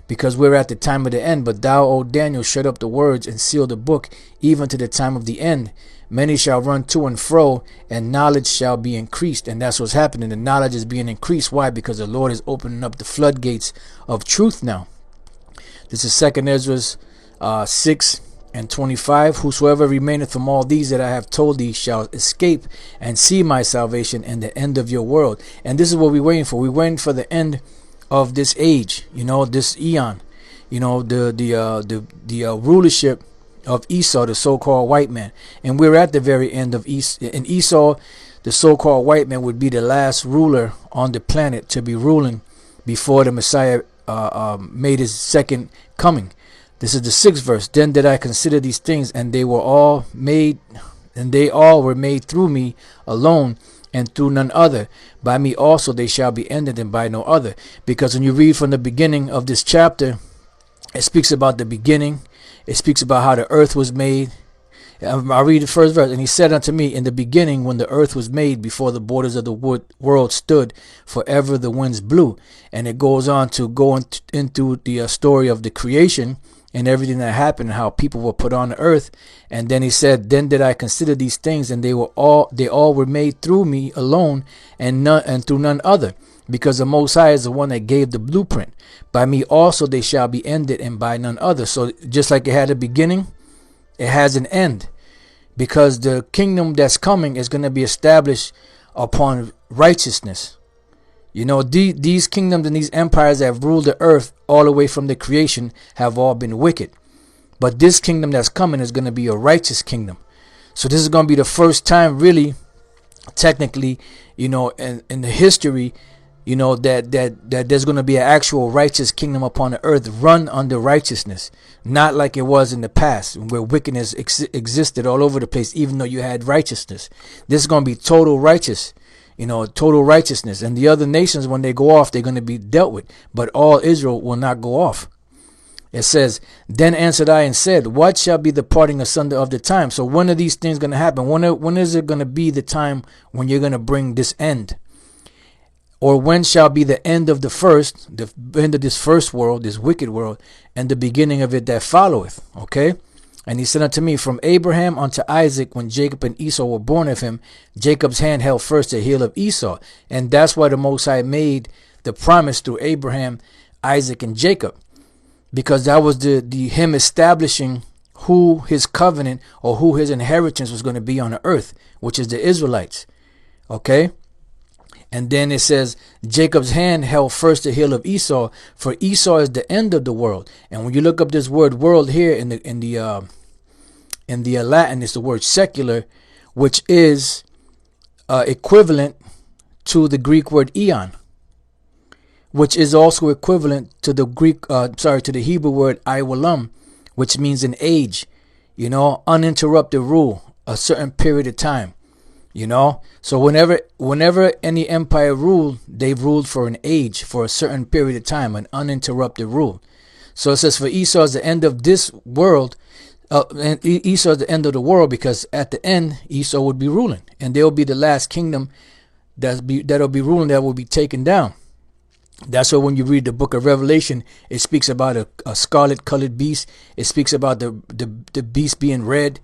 because we're at the time of the end. But thou, O Daniel, shut up the words and seal the book, even to the time of the end. Many shall run to and fro, and knowledge shall be increased. And that's what's happening. The knowledge is being increased. Why? Because the Lord is opening up the floodgates of truth now. This is 2 Ezra 6 and 25. Whosoever remaineth from all these that I have told thee shall escape and see my salvation and the end of your world. And this is what we're waiting for. We're waiting for the end of this age, this eon, the rulership of Esau, the so-called white man. And we're at the very end of Esau. And Esau, the so-called white man, would be the last ruler on the planet to be ruling before the Messiah made his second coming. This is the 6th verse. Then did I consider these things, and they all were made through me alone, and through none other. By me also they shall be ended, and by no other. Because when you read from the beginning of this chapter, it speaks about the beginning. It speaks about how the earth was made. I'll read the first verse. And he said unto me, in the beginning, when the earth was made, before the borders of the world stood, forever the winds blew. And it goes on to go into the story of the creation and everything that happened, and how people were put on the earth. And then he said, then did I consider these things, and they all were made through me alone, and through none other. Because the Most High is the one that gave the blueprint. By me also they shall be ended, and by none other. So just like it had a beginning, it has an end. Because the kingdom that's coming is going to be established upon righteousness. These kingdoms and these empires that have ruled the earth all the way from the creation have all been wicked. But this kingdom that's coming is going to be a righteous kingdom. So this is going to be the first time, really, technically, in the history, that there's going to be an actual righteous kingdom upon the earth, run under righteousness, not like it was in the past where wickedness existed all over the place, even though you had righteousness. This is going to be total righteous, total righteousness. And the other nations, when they go off, they're going to be dealt with, but all Israel will not go off. It says, then answered I and said, what shall be the parting asunder of the time? So when are these things going to happen? When is it going to be the time when you're going to bring this end? Or when shall be the end of the end of this first world, this wicked world, and the beginning of it that followeth? Okay. And he said unto me, from Abraham unto Isaac, when Jacob and Esau were born of him, Jacob's hand held first the heel of Esau. And that's why the Most High made the promise through Abraham, Isaac, and Jacob. Because that was him establishing who his covenant or who his inheritance was going to be on the earth, which is the Israelites. Okay. And then it says, Jacob's hand held first the heel of Esau, for Esau is the end of the world. And when you look up this word world here in the Latin, it's the word secular, which is equivalent to the Greek word eon, which is also equivalent to the to the Hebrew word iwalam, which means an age, uninterrupted rule, a certain period of time. So whenever any empire ruled, they ruled for an age, for a certain period of time, an uninterrupted rule. So it says, for Esau is the end of this world, and Esau is the end of the world, because at the end Esau would be ruling, and there will be the last kingdom that'll be ruling, that will be taken down. That's why when you read the book of Revelation, it speaks about a scarlet colored beast. It speaks about the beast being red,